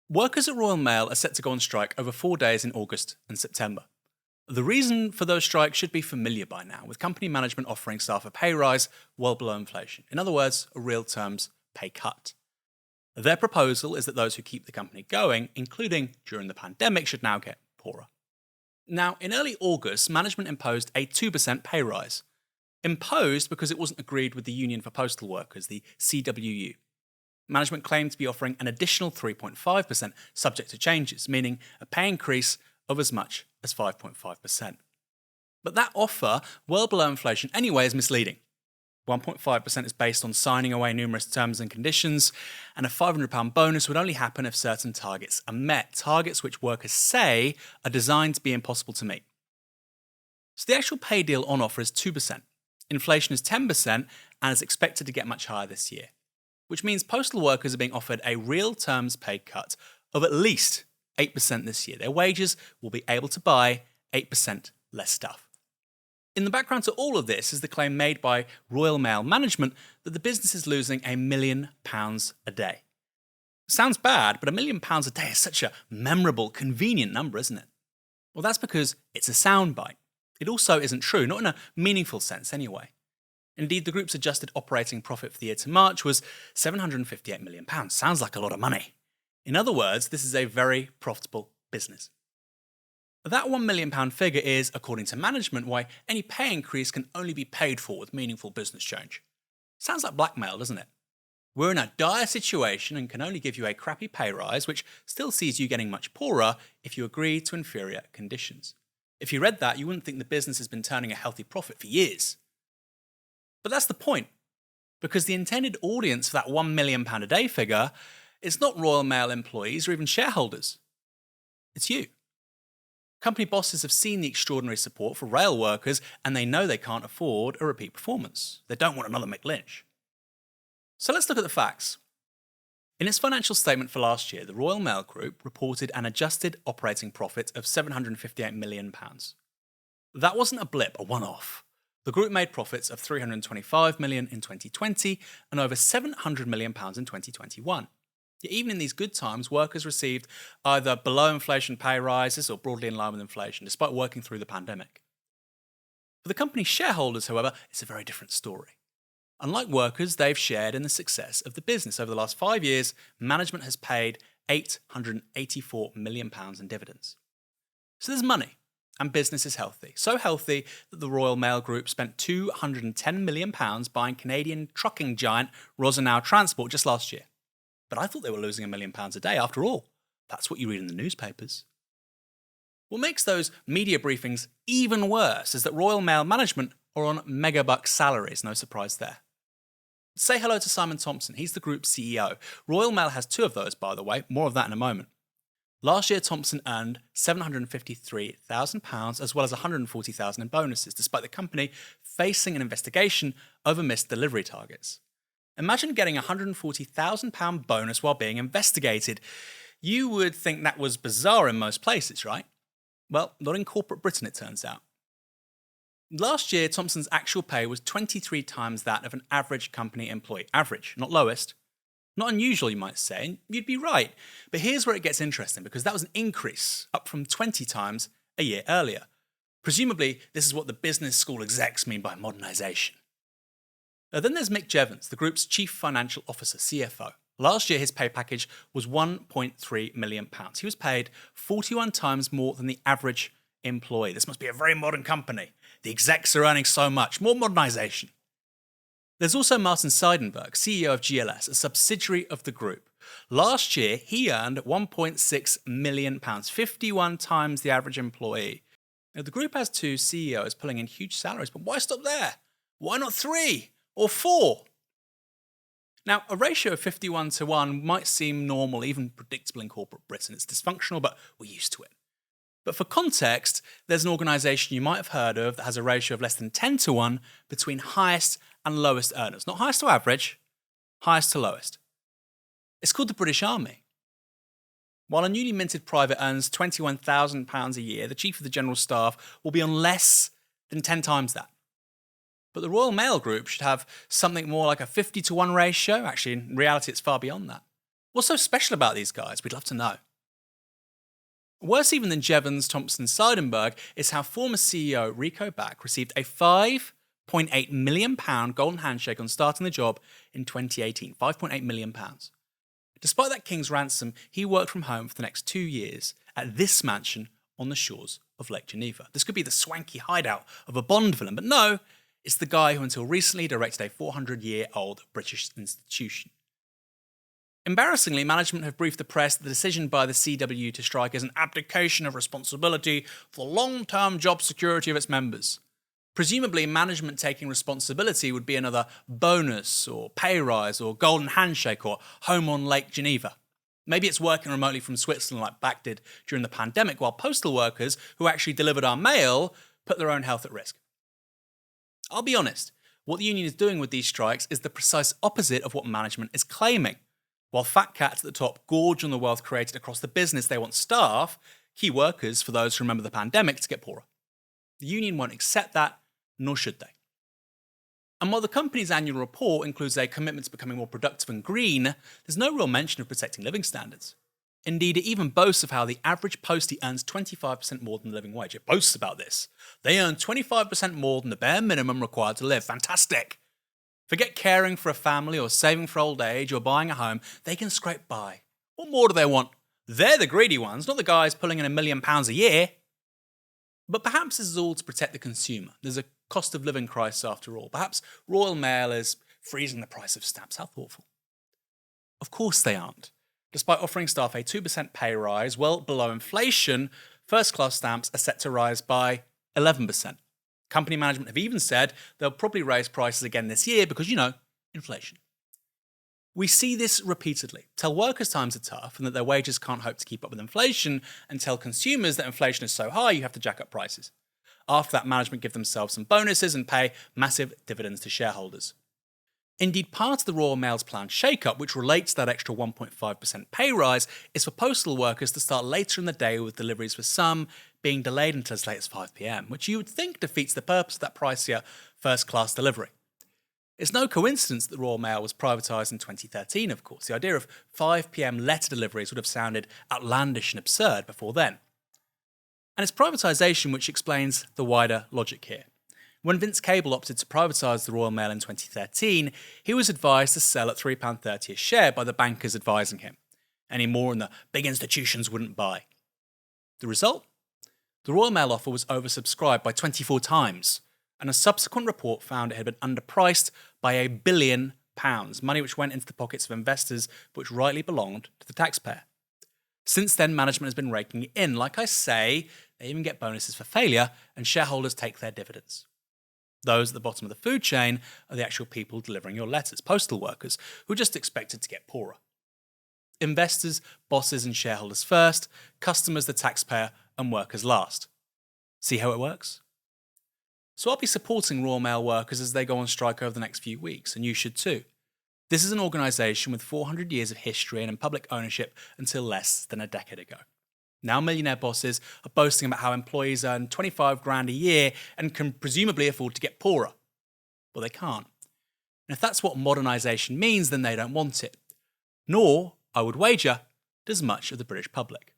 Workers at Royal Mail are set to go on strike over 4 days in August and September. The reason for those strikes should be familiar by now, with company management offering staff a pay rise well below inflation. In other words, a real terms pay cut. Their proposal is that those who keep the company going, including during the pandemic, should now get poorer. Now, in early August, management imposed a 2% pay rise. Imposed because it wasn't agreed with the Union for Postal Workers, the CWU. Management claimed to be offering an additional 3.5% subject to changes, meaning a pay increase of as much as 5.5%. But that offer, well below inflation anyway, is misleading. 1.5% is based on signing away numerous terms and conditions, and a £500 bonus would only happen if certain targets are met, targets which workers say are designed to be impossible to meet. So the actual pay deal on offer is 2%. Inflation is 10% and is expected to get much higher this year, which means postal workers are being offered a real terms pay cut of at least 8% this year. Their wages will be able to buy 8% less stuff. In the background to all of this is the claim made by Royal Mail management that the business is losing £1 million a day. Sounds bad, but £1 million a day is such a memorable, convenient number, isn't it? Well, that's because it's a soundbite. It also isn't true, not in a meaningful sense anyway. Indeed, the group's adjusted operating profit for the year to March was £758 million. Sounds like a lot of money. In other words, this is a very profitable business. That £1 million figure is, according to management, why any pay increase can only be paid for with meaningful business change. Sounds like blackmail, doesn't it? We're in a dire situation and can only give you a crappy pay rise, which still sees you getting much poorer if you agree to inferior conditions. If you read that, you wouldn't think the business has been turning a healthy profit for years. But that's the point, because the intended audience for that £1 million a day figure is not Royal Mail employees or even shareholders. It's you. Company bosses have seen the extraordinary support for rail workers and they know they can't afford a repeat performance. They don't want another Mick Lynch. So let's look at the facts. In its financial statement for last year, the Royal Mail Group reported an adjusted operating profit of £758 million. That wasn't a blip, a one-off. The group made profits of £325 million in 2020 and over £700 million in 2021. Yet even in these good times, workers received either below inflation pay rises or broadly in line with inflation, despite working through the pandemic. For the company's shareholders, however, it's a very different story. Unlike workers, they've shared in the success of the business. Over the last 5 years, management has paid £884 million in dividends. So there's money, and business is healthy. So healthy that the Royal Mail Group spent £210 million buying Canadian trucking giant Rosenau Transport just last year. But I thought they were losing £1 million a day after all. That's what you read in the newspapers. What makes those media briefings even worse is that Royal Mail management are on megabucks salaries, no surprise there. Say hello to Simon Thompson, he's the group's CEO. Royal Mail has 2 of those, by the way, more of that in a moment. Last year, Thompson earned £753,000 as well as £140,000 in bonuses, despite the company facing an investigation over missed delivery targets. Imagine getting a £140,000 bonus while being investigated. You would think that was bizarre in most places, right? Well, not in corporate Britain, it turns out. Last year, Thompson's actual pay was 23 times that of an average company employee. Average, not lowest. Not unusual, you might say, and you'd be right. But here's where it gets interesting, because that was an increase, up from 20 times a year earlier. Presumably, this is what the business school execs mean by modernisation. Then there's Mick Jevons, the group's chief financial officer, CFO. Last year, his pay package was £1.3 million. He was paid 41 times more than the average employee. This must be a very modern company. The execs are earning so much. More modernisation. There's also Martin Seidenberg, CEO of GLS, a subsidiary of the group. Last year, he earned £1.6 million, 51 times the average employee. Now, the group has 2 CEOs pulling in huge salaries, but why stop there? Why not 3 or 4? Now, a ratio of 51 to 1 might seem normal, even predictable in corporate Britain. It's dysfunctional, but we're used to it. But for context, there's an organisation you might have heard of that has a ratio of less than 10 to 1 between highest and lowest earners. Not highest to average, highest to lowest. It's called the British Army. While a newly minted private earns £21,000 a year, the Chief of the General Staff will be on less than 10 times that. But the Royal Mail Group should have something more like a 50 to 1 ratio. Actually, in reality, it's far beyond that. What's so special about these guys? We'd love to know. Worse even than Jevons, Thompson, Seidenberg is how former CEO Rico Back received a £5.8 million golden handshake on starting the job in 2018. £5.8 million. Despite that king's ransom, he worked from home for the next 2 years at this mansion on the shores of Lake Geneva. This could be the swanky hideout of a Bond villain, but no, it's the guy who until recently directed a 400-year-old British institution. Embarrassingly, management have briefed the press that the decision by the CW to strike is an abdication of responsibility for the long-term job security of its members. Presumably, management taking responsibility would be another bonus or pay rise or golden handshake or home on Lake Geneva. Maybe it's working remotely from Switzerland like Back did during the pandemic, while postal workers who actually delivered our mail put their own health at risk. I'll be honest, what the union is doing with these strikes is the precise opposite of what management is claiming. While fat cats at the top gorge on the wealth created across the business, they want staff, key workers, for those who remember the pandemic, to get poorer. The union won't accept that, nor should they. And while the company's annual report includes a commitment to becoming more productive and green, there's no real mention of protecting living standards. Indeed, it even boasts of how the average postie earns 25% more than the living wage. It boasts about this. They earn 25% more than the bare minimum required to live. Fantastic! Forget caring for a family or saving for old age or buying a home, they can scrape by. What more do they want? They're the greedy ones, not the guys pulling in £1 million a year. But perhaps this is all to protect the consumer. There's a cost of living crisis after all. Perhaps Royal Mail is freezing the price of stamps. How thoughtful. Of course they aren't. Despite offering staff a 2% pay rise, well below inflation, first-class stamps are set to rise by 11%. Company management have even said they'll probably raise prices again this year because, inflation. We see this repeatedly. Tell workers times are tough and that their wages can't hope to keep up with inflation, and tell consumers that inflation is so high you have to jack up prices. After that, management give themselves some bonuses and pay massive dividends to shareholders. Indeed, part of the Royal Mail's planned shake-up, which relates to that extra 1.5% pay rise, is for postal workers to start later in the day with deliveries, for some being delayed until as late as 5 p.m, which you would think defeats the purpose of that pricier first-class delivery. It's no coincidence that the Royal Mail was privatised in 2013, of course. The idea of 5 p.m. letter deliveries would have sounded outlandish and absurd before then. And it's privatisation which explains the wider logic here. When Vince Cable opted to privatise the Royal Mail in 2013, he was advised to sell at £3.30 a share by the bankers advising him. Any more and the big institutions wouldn't buy. The result? The Royal Mail offer was oversubscribed by 24 times, and a subsequent report found it had been underpriced by £1 billion, money which went into the pockets of investors but which rightly belonged to the taxpayer. Since then, management has been raking it in. Like I say, they even get bonuses for failure, and shareholders take their dividends. Those at the bottom of the food chain are the actual people delivering your letters, postal workers, who are just expected to get poorer. Investors, bosses and shareholders first, customers the taxpayer, and workers last. See how it works? So I'll be supporting Royal Mail workers as they go on strike over the next few weeks, and you should too. This is an organisation with 400 years of history and in public ownership until less than a decade ago. Now millionaire bosses are boasting about how employees earn 25 grand a year and can presumably afford to get poorer. Well, they can't. And if that's what modernisation means, then they don't want it. Nor, I would wager, does much of the British public.